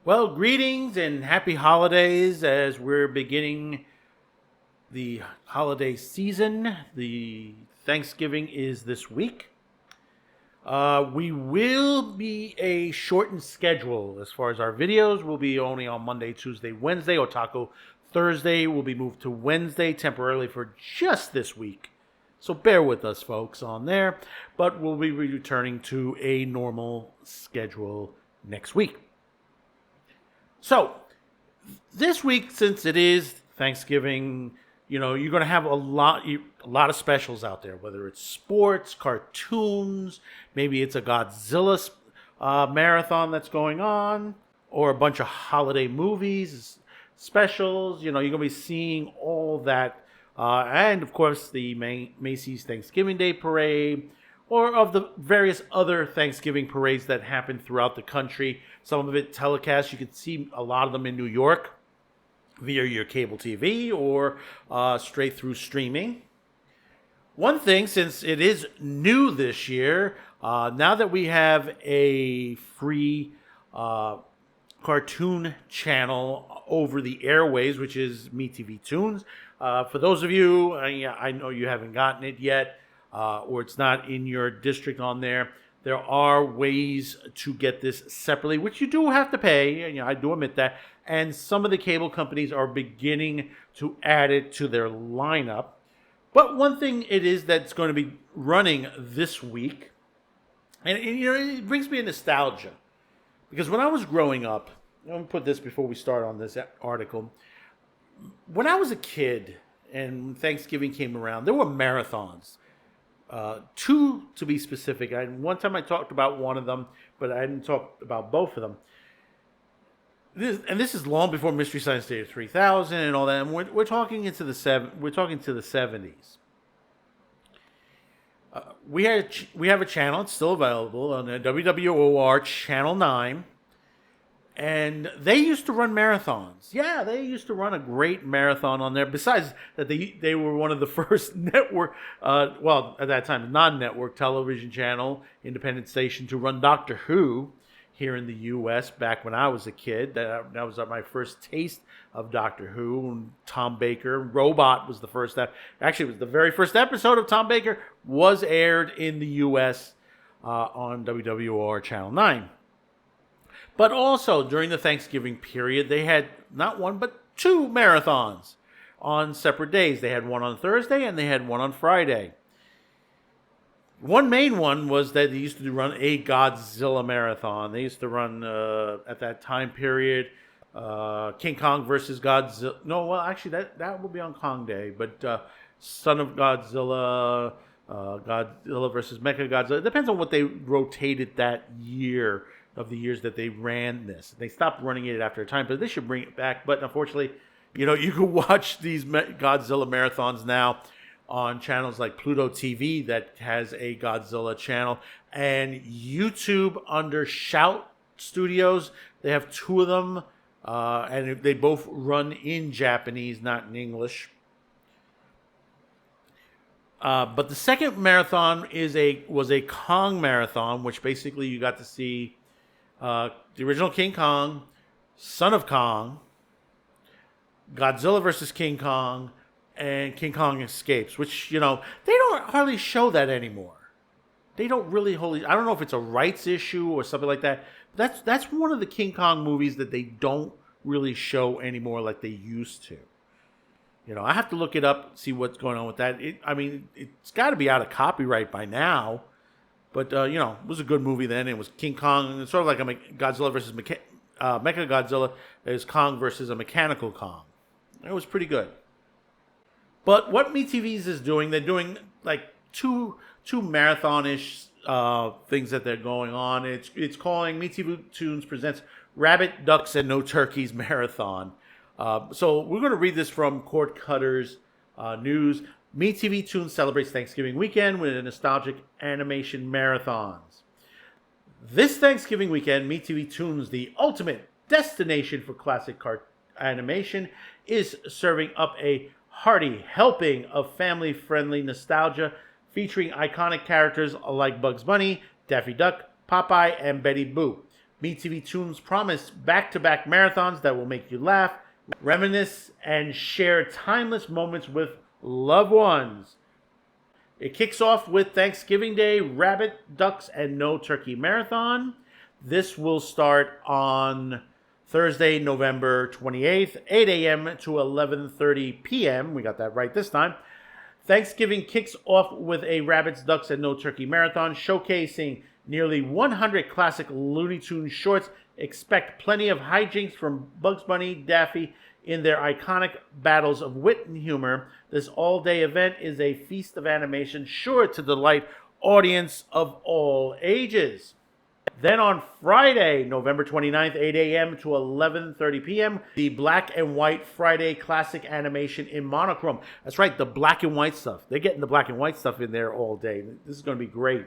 Well, greetings and happy holidays as we're beginning the holiday season. The Thanksgiving is this week. We will be a shortened schedule as far as our videos. We'll be only on Monday, Tuesday, Wednesday, or Taco Thursday will be moved to Wednesday temporarily for just this week. So bear with us, folks, on there. But we'll be returning to a normal schedule next week. So, this week, since it is Thanksgiving, you're going to have a lot of specials out there, whether it's sports, cartoons, maybe it's a Godzilla marathon that's going on, or a bunch of holiday movies, specials. You're going to be seeing all that. And, of course, the Macy's Thanksgiving Day Parade, or of the various other Thanksgiving parades that happen throughout the country. Some of it telecast. You can see a lot of them in New York via your cable TV or straight through streaming. One thing, since it is new this year, now that we have a free cartoon channel over the airways, which is MeTV Toons. For those of you, I know you haven't gotten it yet, or it's not in your district on there. There are ways to get this separately, which you do have to pay. I do admit that. And some of the cable companies are beginning to add it to their lineup. But one thing it is that's going to be running this week, and it brings me a nostalgia. Because when I was growing up, let me put this before we start on this article. When I was a kid and Thanksgiving came around, there were marathons. Two to be specific. One time I talked about one of them, but I didn't talk about both of them. This is long before Mystery Science Theater 3000 and all that. And we're talking into the We're talking to the 70s. We have a channel. It's still available on the WWOR Channel 9. And they used to run marathons. Yeah, they used to run a great marathon on there. Besides that, they were one of the first network, at that time, non-network television channel, independent station to run Doctor Who here in the U.S. back when I was a kid. That was my first taste of Doctor Who. And Tom Baker, Robot was the first. Actually, it was the very first episode of Tom Baker was aired in the U.S. On WWR Channel 9. But also, during the Thanksgiving period, they had not one, but two marathons on separate days. They had one on Thursday and they had one on Friday. One main one was that they used to run a Godzilla marathon. They used to run, at that time period, King Kong versus Godzilla. No, well, actually, that will be on Kong Day. But Son of Godzilla, Godzilla versus Mechagodzilla. It depends on what they rotated that year of the years that they ran this. They stopped running it after a time, but they should bring it back. But unfortunately, you can watch these Godzilla marathons now on channels like Pluto TV that has a Godzilla channel, and YouTube under Shout Studios. They have two of them, and they both run in Japanese, not in English. But the second marathon was a Kong marathon, which basically you got to see the original King Kong, Son of Kong, Godzilla versus King Kong, and King Kong Escapes, which, they don't hardly show that anymore. They don't really I don't know if it's a rights issue or something like that. That's one of the King Kong movies that they don't really show anymore like they used to. I have to look it up, see what's going on with that. It's got to be out of copyright by now. But, it was a good movie then. It was King Kong. It's sort of like a Godzilla versus Mechagodzilla. There's Kong versus a mechanical Kong. It was pretty good. But what MeTV's is doing, they're doing like two marathon-ish things that they're going on. It's calling MeTV Toons Presents Rabbit, Ducks, and No Turkeys Marathon. So we're going to read this from Cord Cutter's news. MeTV Toons celebrates Thanksgiving weekend with a nostalgic animation marathons. This Thanksgiving weekend, MeTV Toons, the ultimate destination for classic animation, is serving up a hearty helping of family-friendly nostalgia featuring iconic characters like Bugs Bunny, Daffy Duck, Popeye, and Betty Boop. MeTV Toons promise back-to-back marathons that will make you laugh, reminisce, and share timeless moments with loved ones. It kicks off with Thanksgiving Day Rabbit, Ducks, and No Turkey Marathon. This will start on Thursday, November 28th, 8 a.m. to 11:30 p.m. We got that right this time. Thanksgiving kicks off with a Rabbits, Ducks, and No Turkey Marathon showcasing nearly 100 classic Looney Tunes shorts. Expect plenty of hijinks from Bugs Bunny, Daffy, in their iconic battles of wit and humor. This all-day event is a feast of animation sure to delight audience of all ages. Then on Friday, November 29th, 8 a.m. to 11:30 p.m., the Black and White Friday Classic Animation in Monochrome. That's right, the black and white stuff. They're getting the black and white stuff in there all day. This is going to be great.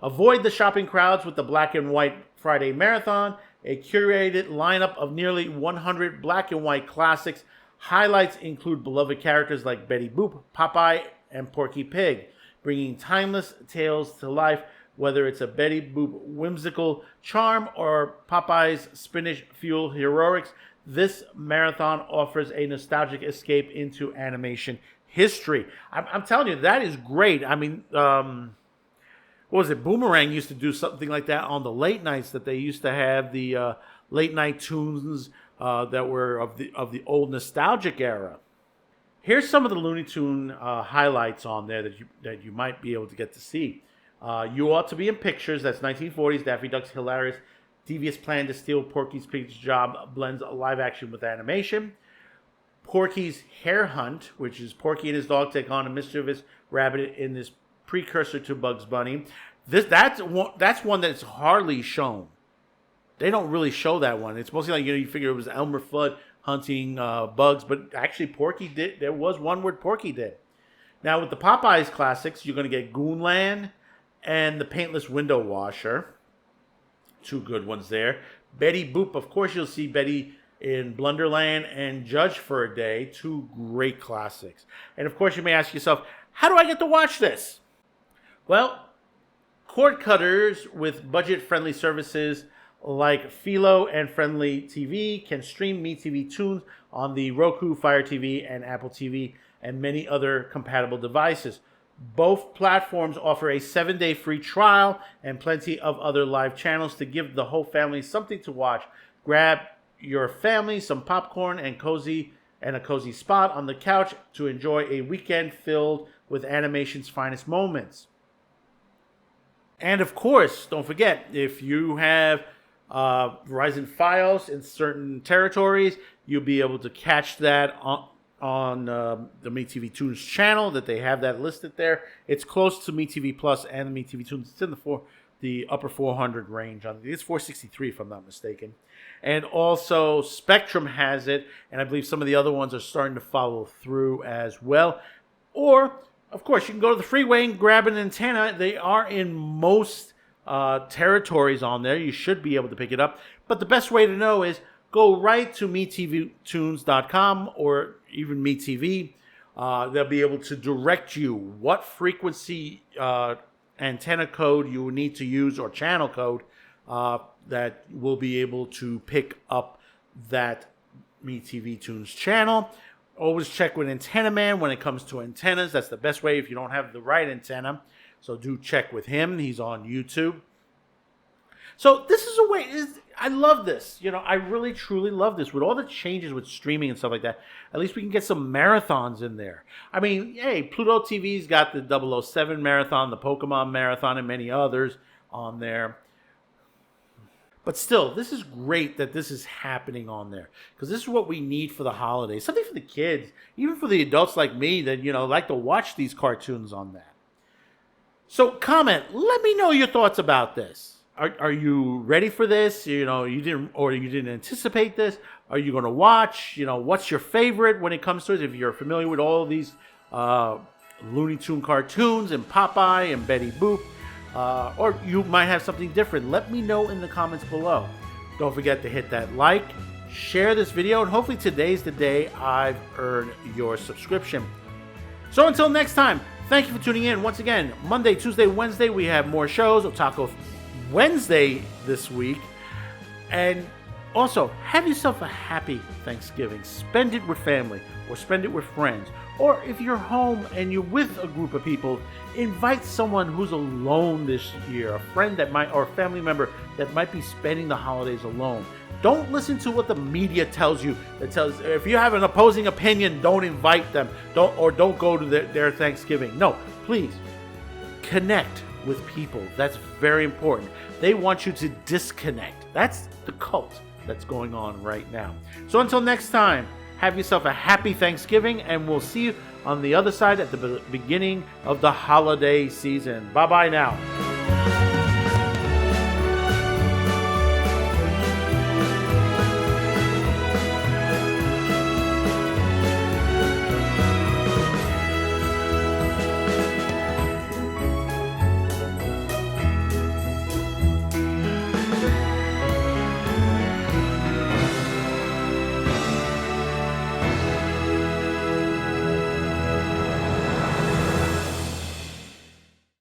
Avoid the shopping crowds with the Black and White Friday Marathon, a curated lineup of nearly 100 black and white classics. Highlights include beloved characters like Betty Boop, Popeye, and Porky Pig, bringing timeless tales to life, whether it's a Betty Boop whimsical charm or Popeye's spinach fuel heroics. This marathon offers a nostalgic escape into animation history. I'm telling you, that is great. I mean, what was it? Boomerang used to do something like that on the late nights, that they used to have the late night tunes that were of the old nostalgic era. Here's some of the Looney Tune highlights on there that you might be able to get to see. You Ought to Be in Pictures. That's 1940s. Daffy Duck's hilarious, devious plan to steal Porky's Pig's job blends live action with animation. Porky's Hare Hunt, which is Porky and his dog take on a mischievous rabbit in this precursor to Bugs Bunny. That's one that's hardly shown. They don't really show that one. It's mostly like, you figure it was Elmer Fudd hunting bugs, but actually Porky did. There was one where Porky did. Now with the Popeyes classics, you're going to get Goonland and the Paintless Window Washer. Two good ones there. Betty Boop, of course you'll see Betty in Blunderland and Judge for a Day. Two great classics. And of course you may ask yourself, how do I get to watch this? Well, cord cutters with budget-friendly services like Philo and Friendly TV can stream MeTV Toons on the Roku, Fire TV, and Apple TV, and many other compatible devices. Both platforms offer a 7-day free trial and plenty of other live channels to give the whole family something to watch. Grab your family some popcorn and a cozy spot on the couch to enjoy a weekend filled with animation's finest moments. And of course, don't forget, if you have Verizon Fios in certain territories, you'll be able to catch that on the MeTV Toons channel, that they have that listed there. It's close to MeTV Plus and the MeTV Toons. It's in the upper 400 range. It's 463 if I'm not mistaken. And also Spectrum has it, and I believe some of the other ones are starting to follow through as well. Or, of course, you can go to the freeway and grab an antenna. They are in most territories on there. You should be able to pick it up. But the best way to know is go right to MeTVToons.com or even MeTV. They'll be able to direct you what frequency antenna code you will need to use, or channel code, that will be able to pick up that MeTV Toons channel. Always check with Antenna Man when it comes to antennas. That's the best way if you don't have the right antenna. So do check with him. He's on YouTube. So this is a way. I love this. I really, truly love this. With all the changes with streaming and stuff like that, at least we can get some marathons in there. I mean, hey, Pluto TV's got the 007 marathon, the Pokemon marathon, and many others on there. But still, this is great that this is happening on there, because this is what we need for the holidays. Something for the kids, even for the adults like me that, like to watch these cartoons on that. So comment, let me know your thoughts about this. Are you ready for this? You didn't anticipate this. Are you going to watch? What's your favorite when it comes to it? If you're familiar with all of these Looney Tune cartoons and Popeye and Betty Boop, or you might have something different, let me know in the comments below. Don't forget to hit that like, share this video, and hopefully today's the day I've earned your subscription. So until next time, thank you for tuning in. Once again, Monday, Tuesday, Wednesday, we have more shows. Otaku Wednesday this week. And also, have yourself a happy Thanksgiving. Spend it with family or spend it with friends. Or if you're home and you're with a group of people, invite someone who's alone this year, a friend that might, or a family member that might be spending the holidays alone. Don't listen to what the media tells you. That tells, if you have an opposing opinion, don't invite them. Don't go to their Thanksgiving. No, please connect with people. That's very important. They want you to disconnect. That's the cult that's going on right now. So until next time, have yourself a happy Thanksgiving, and we'll see you on the other side at the beginning of the holiday season. Bye-bye now.